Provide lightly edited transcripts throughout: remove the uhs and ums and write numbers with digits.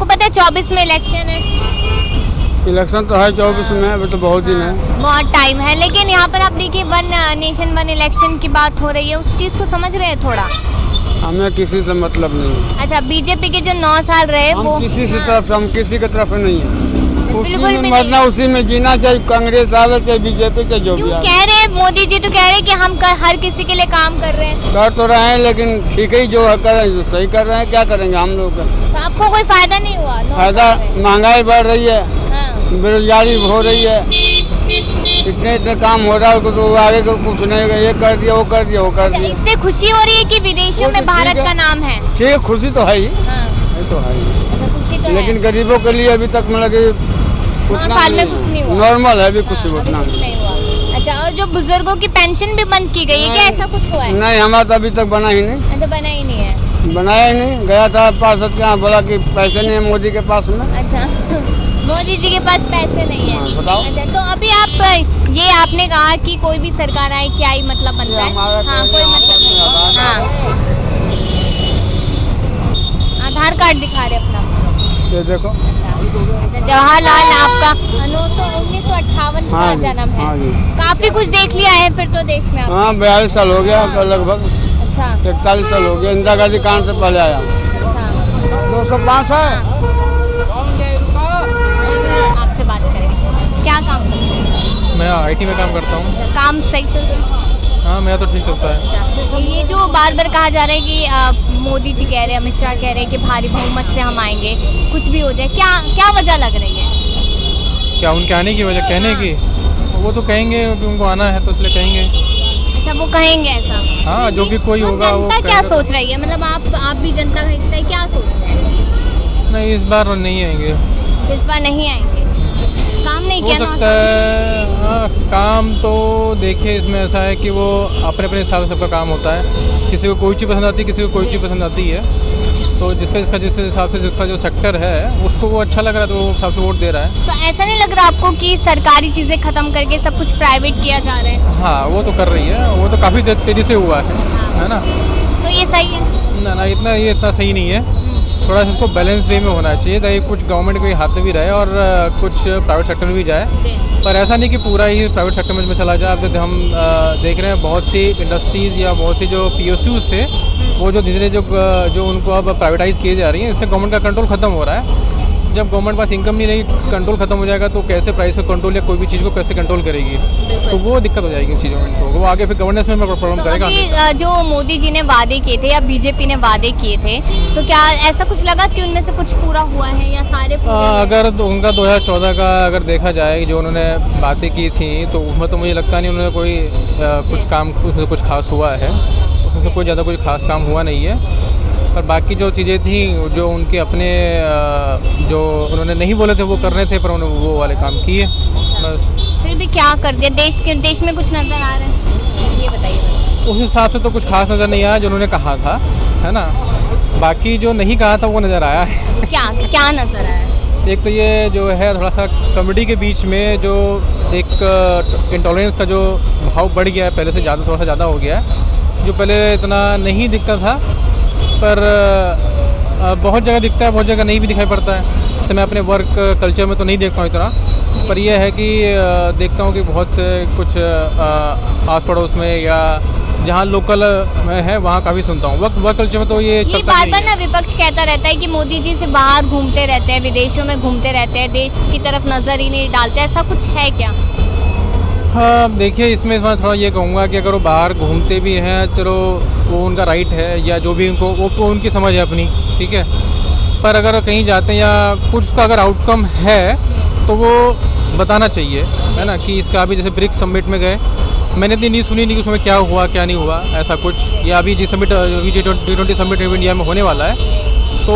आपको पता है 24 में इलेक्शन है? इलेक्शन तो है 24 में, अभी तो बहुत दिन है। बहुत टाइम है, लेकिन यहाँ पर आप देखिए वन नेशन वन इलेक्शन की बात हो रही है, उस चीज़ को समझ रहे हैं थोड़ा? हमें किसी से मतलब नहीं है। अच्छा, बीजेपी के जो 9 साल रहे हम वो किसी से तरफ, हम किसी के तरफ नहीं है। उसी बिल्कुल में भी मरना, उसी में जीना, चाहे कांग्रेस आवे चाहे बीजेपी के जो भी क्यों आवे। कह रहे हैं मोदी जी तो कह रहे हैं कि हम हर किसी के लिए काम कर रहे हैं। कर तो रहे हैं, लेकिन ठीक ही जो कर रहे हैं सही कर रहे हैं, क्या करेंगे हम लोग का। तो आपको कोई फायदा नहीं हुआ? फायदा, महंगाई बढ़ रही है, हाँ। बेरोजगारी हो रही है, इतने काम हो रहा है, तो आगे को कुछ नहीं, ये कर दिया वो कर दिया वो कर दिया। इससे खुशी हो रही है कि विदेशों में भारत का नाम है? ठीक है, खुशी तो है ही, हाँ। ये तो है ही। अच्छा, खुशी तो लेकिन गरीबों के लिए अभी तक मतलब कि 9 साल में कुछ नहीं हुआ, नॉर्मल है, अभी कुछ अभी उतना कुछ नहीं हुआ। अच्छा, और जो बुजुर्गों की पेंशन भी बंद की गई है, क्या ऐसा कुछ हुआ है? नहीं, हमारा तो अभी तक बना ही नहीं। अच्छा, बना ही नहीं है। बनाया ही नहीं, गया था पार्षद के यहाँ, बोला कि पैसे नहीं है मोदी के पास में। अच्छा मोदी जी के पास पैसे नहीं है। हाँ, बताओ। अच्छा, तो अभी आप ये आपने कहा कि कोई भी सरकार आए क्या ही मतलब बनता है? हाँ, कोई मतलब नहीं। हाँ, आधार कार्ड दिखा रहे अपना। ये देखो। अच्छा, जवाहरलाल आपका 1958 का हाँ जी, जन्म है। हाँ जी। काफी कुछ देख लिया है फिर तो देश में आपने। हाँ, 42 साल हो गया लगभग, अच्छा 41 साल हो गया। इंदिरा गांधी कांड से पहले आया। अच्छा, 205 है। आपसे बात करेंगे, क्या काम करते हैं? मैं आईटी में काम करता हूँ। काम सही चल रहा है? हाँ, मेरा तो ठीक चलता है। अच्छा, ये जो बार बार कहा जा रहा है कि मोदी जी कह रहे हैं, अमित शाह कह रहे हैं कि भारी बहुमत से हम आएंगे, कुछ भी हो जाए, क्या क्या वजह लग रही है? क्या उनके आने की वजह, कहने की? वो तो कहेंगे कि उनको आना है तो इसलिए कहेंगे। अच्छा, वो कहेंगे ऐसा? हाँ, तो जो भी कोई तो होगा वो जनता क्या कहेगा। सोच रही है? मतलब आप भी जनता का हिस्सा है, क्या सोच रहे हैं? नहीं, इस बार नहीं आएंगे। इस बार नहीं आएंगे? काम नहीं हो किया 9 सकता साल में? है। हाँ, काम तो देखिए इसमें ऐसा है कि वो अपने अपने हिसाब से सबका काम होता है। किसी को कोई चीज़ पसंद आती है, किसी को कोई चीज़ पसंद आती है। तो जिसका जिस हिसाब से जिसका जो सेक्टर है उसको वो अच्छा लग रहा है तो वो हिसाब से वोट दे रहा है। तो ऐसा नहीं लग रहा आपको कि सरकारी चीजें खत्म करके सब कुछ प्राइवेट किया जा रहा है? हाँ, वो तो कर रही है, वो तो काफ़ी तेज़ी से हुआ है ना? तो ये सही है? ना, ये इतना सही नहीं है। थोड़ा सा इसको बैलेंस वे में होना चाहिए ताकि कुछ गवर्नमेंट के हाथ में भी रहे और कुछ प्राइवेट सेक्टर में भी जाए। पर ऐसा नहीं कि पूरा ही प्राइवेट सेक्टर में चला जाए। अब हम देख रहे हैं बहुत सी इंडस्ट्रीज़ या बहुत सी जो PSUs थे वो जो धीरे धीरे जो उनको अब प्राइवेटाइज़ किए जा रही हैं, इससे गवर्नमेंट का कंट्रोल ख़त्म हो रहा है। जब गवर्नमेंट पास इनकम नहीं रहेगी, कंट्रोल खत्म हो जाएगा, तो कैसे प्राइस का कंट्रोल या कोई भी चीज़ को कैसे कंट्रोल करेगी? तो वो दिक्कत हो जाएगी इन चीज़ों में, वो आगे फिर गवर्नेंस में प्रॉब्लम तो करेगा। अभी जो मोदी जी ने वादे किए थे या बीजेपी ने वादे किए थे, तो क्या ऐसा कुछ लगा कि उनमें से कुछ पूरा हुआ है या सारे पूरे हुए हैं? अगर तो उनका 2014 का अगर देखा जाए जो उन्होंने बातें की थी तो उसमें तो मुझे लगता नहीं उन्होंने कोई कुछ काम उसमें कुछ खास हुआ है, उसमें से कोई ज़्यादा कुछ खास काम हुआ नहीं है। पर बाकी जो चीज़ें थी जो उनके अपने जो उन्होंने नहीं बोले थे वो कर रहे थे, पर उन्होंने वो वाले काम किए बस। फिर भी क्या कर दिया? देश में कुछ नजर आ रहा है, ये बताइए। उस हिसाब से तो कुछ खास नज़र नहीं आया जो उन्होंने कहा था, है ना? बाकी जो नहीं कहा था वो नज़र आया है। क्या क्या नजर आया? एक तो ये जो है थोड़ा सा कम्युनिटी के बीच में जो एक इंटॉलरेंस का जो भाव बढ़ गया है, पहले से ज़्यादा थोड़ा सा ज़्यादा हो गया है। जो पहले इतना नहीं दिखता था पर बहुत जगह दिखता है, बहुत जगह नहीं भी दिखाई पड़ता है। जैसे मैं अपने वर्क कल्चर में तो नहीं देखता हूँ इतना, पर यह है कि देखता हूँ कि बहुत से कुछ आस पड़ोस में या जहाँ लोकल में है वहाँ काफ़ी सुनता हूँ। वर्क कल्चर में तो ये चलता बार नहीं बार है। ना विपक्ष कहता रहता है कि मोदी जी से बाहर घूमते रहते हैं, विदेशों में घूमते रहते हैं, देश की तरफ नज़र ही नहीं डालते, ऐसा कुछ है क्या? हाँ, देखिए इसमें मैं थोड़ा ये कहूँगा कि अगर वो बाहर घूमते भी हैं, चलो वो उनका राइट है या जो भी उनको वो उनकी समझ है अपनी, ठीक है। पर अगर कहीं जाते हैं या कुछ उसका अगर आउटकम है तो वो बताना चाहिए, है ना? कि इसका अभी जैसे ब्रिक्स समिट में गए, मैंने इतनी नहीं सुनी नहीं कि उसमें क्या हुआ क्या नहीं हुआ ऐसा कुछ, या अभी G20 समिट इंडिया में होने वाला है तो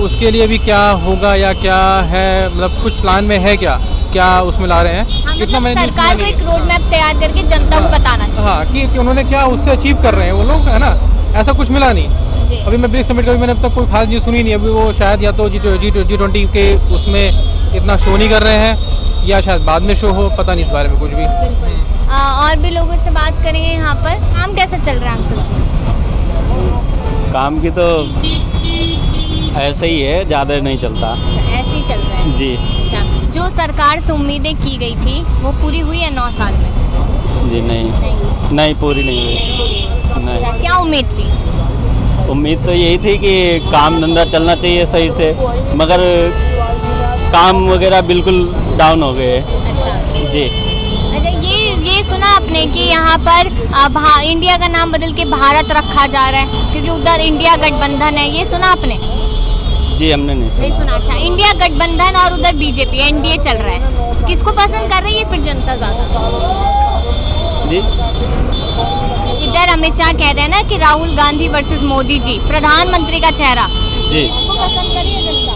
उसके लिए भी क्या होगा या क्या है, मतलब कुछ प्लान में है क्या उसमें ला रहे हैं? हाँ, इतना मतलब मैंने नहीं सरकार को सुना एक नहीं। रोड मैप तैयार करके जनता को बताना चाहिए। हाँ, कि उन्होंने क्या उससे अचीव कर रहे हैं वो लोग, है ना? ऐसा कुछ मिला नहीं। अभी मैं ब्रिक्स समिट का भी मैंने अब तक कोई खास न्यूज़ सुनी नहीं। अभी वो शायद या तो G20 के उसमें इतना शो नहीं कर रहे हैं या शायद बाद में शो हो, पता नहीं इस बारे में कुछ भी। बिल्कुल। और भी लोगों से बात करेंगे यहाँ पर। काम कैसा चल रहा है अंकल? काम की तो ऐसे ही है, ज़्यादा नहीं चलता। ऐसे ही चल रहा है। जी अच्छा, जो सरकार से उम्मीदें की गई थी वो पूरी हुई है 9 साल में? जी नहीं, नहीं पूरी नहीं हुई। नहीं, अच्छा, क्या उम्मीद थी? उम्मीद तो यही थी कि काम धंधा चलना चाहिए सही से, मगर काम वगैरह बिल्कुल डाउन हो गए। अच्छा जी अच्छा, ये सुना आपने कि यहाँ पर इंडिया का नाम बदल के भारत रखा जा रहा है क्योंकि उधर इंडिया गठबंधन है, ये सुना आपने? जी हमने नहीं नहीं सुना। सुना। अच्छा, इंडिया गठबंधन और उधर बीजेपी एनडीए चल रहा है, किसको पसंद कर रही है फिर जनता ज्यादा? जी इधर अमित शाह कह रहे हैं ना कि राहुल गांधी वर्सेस मोदी जी, प्रधानमंत्री का चेहरा, जी किसको पसंद कर रही है जनता?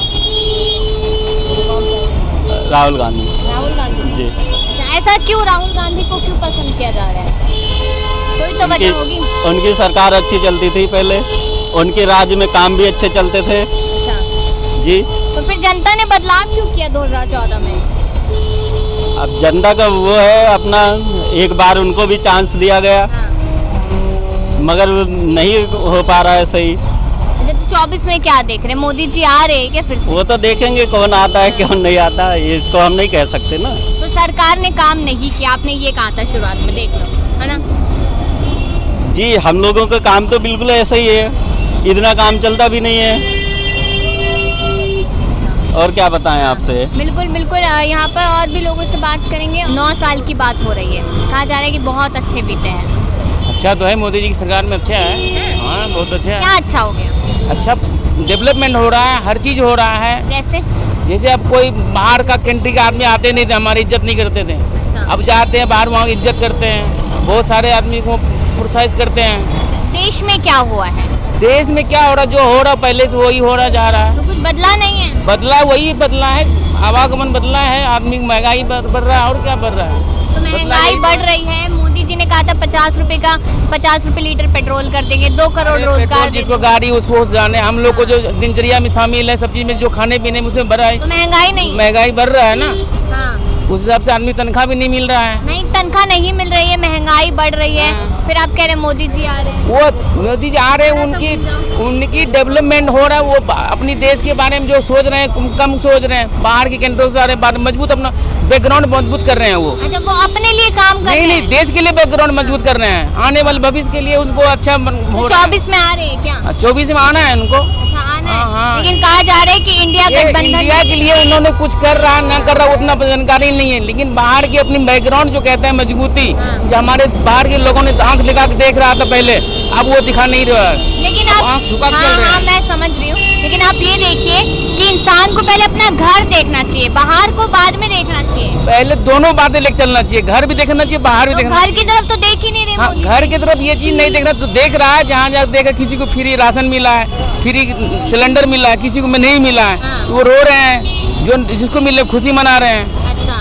राहुल गांधी। राहुल गांधी। जी अच्छा, ऐसा क्यों राहुल गांधी को क्यों पसंद किया जा रहा है? कोई तो वजह होगी। उनकी सरकार अच्छी चलती थी पहले, उनके राज्य में काम भी अच्छे चलते थे। अच्छा, जी तो फिर जनता ने बदलाव क्यों किया 2014 में? अब जनता का वो है अपना, एक बार उनको भी चांस दिया गया, हाँ। मगर नहीं हो पा रहा है सही। अच्छा, तो 24 में क्या देख रहे हैं? मोदी जी आ रहे हैं क्या फिर से? वो तो देखेंगे कौन आता है कौन नहीं आता है, ये इसको हम नहीं कह सकते ना। तो सरकार ने काम नहीं किया, आपने ये कहा था शुरुआत में, देख लो, है ना? जी हम लोगों का काम तो बिल्कुल ऐसा ही है, इतना काम चलता भी नहीं है, और क्या बताएं आपसे। बिल्कुल बिल्कुल, यहाँ पर और भी लोगों से बात करेंगे। 9 साल की बात हो रही है, कहा जा रहा है कि बहुत अच्छे बीते हैं। अच्छा तो है, मोदी जी की सरकार में अच्छा है। हाँ बहुत अच्छा क्या है। अच्छा हो गया? अच्छा डेवलपमेंट हो रहा है, हर चीज़ हो रहा है। जैसे अब कोई बाहर का कंट्री का आदमी आते नहीं थे, हमारी इज्जत नहीं करते थे। अच्छा। अब जाते हैं बाहर, वहाँ की इज्जत करते हैं, बहुत सारे आदमी को प्रोत्साहित करते हैं। देश में क्या हुआ है? देश में क्या हो रहा, जो हो रहा पहले से वही हो रहा जा रहा है। तो कुछ बदला नहीं है? बदला वही बदला है, आवागमन बदला है, आदमी की महंगाई बढ़ रहा है, और क्या बढ़ रहा है। तो महंगाई बढ़ रही है, मोदी जी ने कहा था 50 रुपए लीटर पेट्रोल कर देंगे, 2 करोड़ रोजगार पेट्रोल दे जिसको देंगे। गाड़ी उसको जाने, हम लोग को जो दिनचर्या में शामिल है, सब चीज में जो खाने पीने में उसमें बढ़ा है, तो महंगाई नहीं है? महंगाई बढ़ रहा है ना, हाँ। उस हिसाब से आदमी तनख्वाह भी नहीं मिल रहा है। नहीं, तनख्वाह नहीं मिल रही है, महंगाई बढ़ रही है, फिर आप कह रहे हैं मोदी जी आ रहे हैं। वो मोदी जी आ रहे हैं, उनकी डेवलपमेंट हो रहा है, वो अपनी देश के बारे में जो सोच रहे हैं कम सोच रहे हैं, बाहर की कंट्रोल से आ रहे हैं, मजबूत अपना बैकग्राउंड मजबूत कर रहे हैं वो। अच्छा, वो अपने लिए काम कर रहे नहीं हैं? देश के लिए बैकग्राउंड मजबूत कर रहे हैं, आने वाले भविष्य के लिए उनको अच्छा तो 24 में आ रहे हैं क्या? 24 में आना है उनको। अच्छा, आना है। हाँ। लेकिन कहा जा रहा है कि इंडिया गठबंधन इंडिया के लिए उन्होंने कुछ कर रहा न कर रहा उतना जानकारी नहीं है, लेकिन बाहर की अपनी बैकग्राउंड जो कहते हैं मजबूती, हाँ। जो हमारे बाहर के लोगों ने आंख लगा के देख रहा था पहले, अब वो दिखा नहीं रहा है। लेकिन आप आँख झुका के चल रहे हैं। हाँ, मैं समझ रही हूँ, लेकिन आप ये देखिए कि इंसान को पहले अपना घर देखना चाहिए, बाहर को बाद में देखना चाहिए। पहले दोनों बातें लेकर चलना चाहिए, घर भी देखना चाहिए, बाहर भी तो देखना। घर की तरफ तो देख ही नहीं रहे हाँ, मोदी घर जी। की तरफ ये चीज नहीं देख रहा, तो देख रहा है जहाँ जहाँ देखा किसी को फ्री राशन मिला है, फ्री सिलेंडर मिला है, किसी को नहीं मिला है, हाँ। तो वो रो रहे हैं, जो जिसको मिले खुशी मना रहे हैं, अच्छा,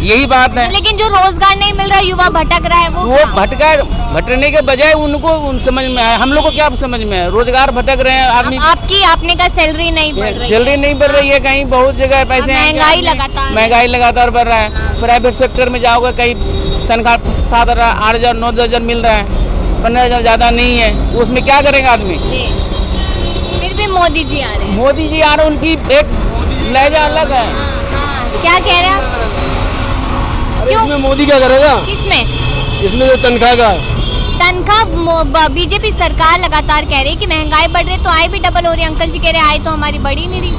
यही बात है। लेकिन जो रोजगार नहीं मिल रहा, युवा भटक रहा है, वो वो क्या? भटकने के बजाय उनको समझ में आया, हम लोग को क्या समझ में है, रोजगार भटक रहे हैं आदमी, अब आपने का सैलरी नहीं बढ़ रही है। सैलरी नहीं बढ़ रही है, कहीं बहुत जगह पैसे हैं, महंगाई लगातार है। महंगाई लगातार बढ़ रहा है। प्राइवेट सेक्टर में जाओगे कहीं तनख्वाह 7,000 8,000 9,000 मिल रहा है, 15,000 ज़्यादा नहीं है, उसमें क्या करेगा आदमी। जी। फिर भी मोदी जी आ रहे हैं। मोदी जी आ रहे, उनकी एक लहजा अलग है। हाँ, क्या कह रहे हैं आप? क्यों? इसमें मोदी क्या करेगा? किसमें? इसमें जो तनख्वाह का तनख्वाह बीजेपी सरकार लगातार कह रही है कि महंगाई बढ़ रही है, तो आय भी डबल हो रही है। अंकल जी कह रहे हैं आय तो हमारी बढ़ी नहीं रही,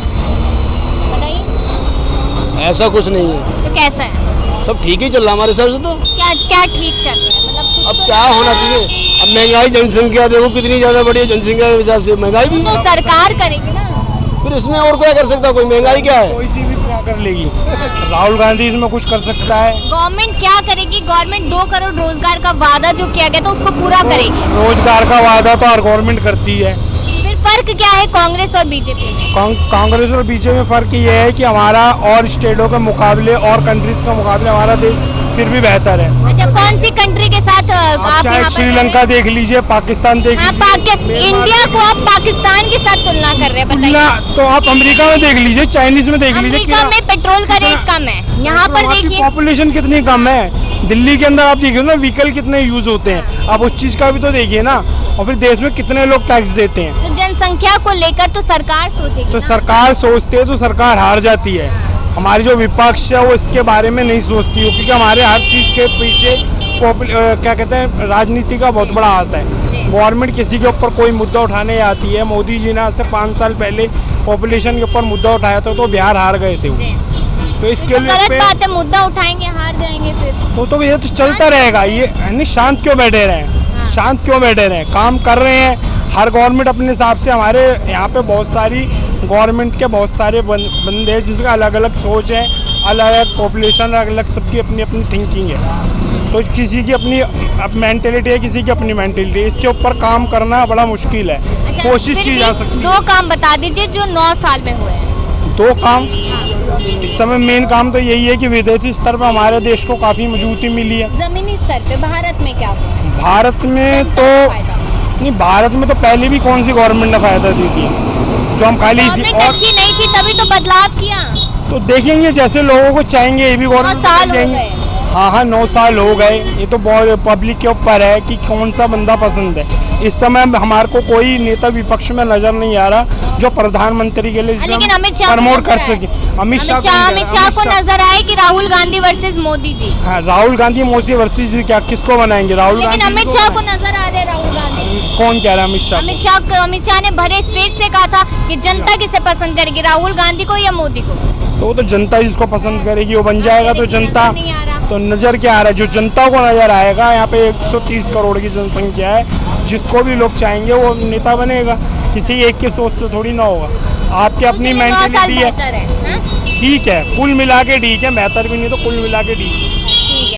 बताइए। ऐसा कुछ नहीं है, तो कैसा है? सब ठीक ही चल रहा हमारे हिसाब से। तो क्या क्या ठीक चल रहा है, मतलब कुछ अब तो क्या होना चाहिए? अब महंगाई, जनसंख्या देखो कितनी ज्यादा बढ़ी है, जनसंख्या के हिसाब से महंगाई भी तो है। सरकार करेगी ना। फिर इसमें और क्या कर सकता कोई? महंगाई क्या है? कोई सी भी क्या कर लेगी, राहुल गांधी इसमें कुछ कर सकता है? गवर्नमेंट क्या करेगी? गवर्नमेंट 2 करोड़ रोजगार का वादा जो किया गया था उसको पूरा करेगी। रोजगार का वादा तो हर गवर्नमेंट करती है। फिर फर्क क्या है कांग्रेस और बीजेपी में? कांग्रेस और बीजेपी में फर्क ये है कि हमारा और स्टेटों के मुकाबले और कंट्रीज के मुकाबले हमारा देश फिर भी बेहतर है। अच्छा, कौन सी कंट्री के साथ आप आप चाहे यहाँ पर श्रीलंका देख लीजिए, पाकिस्तान देख हाँ, लीजिए, इंडिया को आप पाकिस्तान के साथ तुलना कर रहे हैं, बताइए। तो आप अमेरिका में देख लीजिए, चाइनीज में देख लीजिए, अमेरिका में पेट्रोल का रेट कम है, यहाँ पर देखिए। पॉपुलेशन कितनी कम है। दिल्ली के अंदर आप देखिए ना, व्हीकल कितने यूज होते हैं, आप उस चीज का भी तो देखिए ना। और फिर देश में कितने लोग टैक्स देते हैं। तो जनसंख्या को लेकर तो सरकार सोचेगी तो ना। सरकार सोचती है तो सरकार हार जाती है। हमारी जो विपक्ष है वो इसके बारे में नहीं सोचती है, क्योंकि हमारे हर चीज़ के पीछे क्या कहते हैं राजनीति का बहुत बड़ा हाथ है। गवर्नमेंट किसी के ऊपर कोई मुद्दा उठाने आती है। मोदी जी ने आज से 5 साल पहले पॉपुलेशन के ऊपर मुद्दा उठाया था तो बिहार हार गए थे वो। तो इसके तो लिए गलत बात है, मुद्दा उठाएंगे हार जाएंगे फिर। तो ये तो चलता रहेगा। ये यानी शांत क्यों बैठे रहे, शांत क्यों बैठे रहे, काम कर रहे हैं हर गवर्नमेंट अपने हिसाब से। हमारे यहाँ पे बहुत सारी गवर्नमेंट के बहुत सारे बंदे हैं जिनका अलग अलग सोच है, अलग अलग पॉपुलेशन, अलग अलग सबकी अपनी अपनी थिंकिंग है। तो किसी की अपनी मेंटेलिटी है, किसी की अपनी मेंटेलिटी है। इसके ऊपर काम करना बड़ा मुश्किल है। अच्छा, कोशिश फिर की भी जा सकती है। 2 काम बता दीजिए जो 9 साल में हुए हैं। 2 काम इस समय मेन काम तो यही है कि विदेशी स्तर पर हमारे देश को काफ़ी मजबूती मिली है। जमीनी स्तर पे भारत में क्या हुआ है? भारत में जनता तो को फायदा। नहीं, भारत में तो पहले भी कौन सी गवर्नमेंट ने फायदा दी थी, जो हम खाली गवर्नमेंट अच्छी नहीं थी तभी तो बदलाव किया। तो देखेंगे जैसे लोगों को चाहेंगे ये भी 9 साल हो गवर्नमेंट। गए। हाँ 9 साल हो गए। ये तो बहुत पब्लिक के ऊपर है कि कौन सा बंदा पसंद है। इस समय हमारे को कोई नेता विपक्ष में नजर नहीं आ रहा जो प्रधानमंत्री के लिए लेकिन अमित शाह प्रमोट कर नजर आए। सके। अमित शाह को नजर आए कि राहुल गांधी वर्सेस मोदी जी। हाँ, राहुल गांधी मोदी वर्सेस क्या किसको बनाएंगे? राहुल लेकिन गांधी अमित शाह को नजर आ रहे राहुल गांधी। कौन कह रहा है? अमित शाह ने भरे स्टेज से कहा था कि जनता किसे पसंद करेगी, राहुल गांधी को या मोदी को। तो वो तो जनता जिसको पसंद करेगी वो बन जाएगा। तो लेकिन जनता नजर नहीं आ रहा। तो नज़र क्या आ रहा है? जो जनता को नज़र आएगा। यहाँ पे 130 करोड़ की जनसंख्या है, जिसको भी लोग चाहेंगे वो नेता बनेगा। किसी एक की सोच से थोड़ी ना होगा। आपकी अपनी उनके लिए 9 साल मेंटेलिटी है। बेहतर है, हाँ? ठीक है, कुल मिला के ठीक है, बेहतर भी नहीं तो कुल मिला के ठीक है।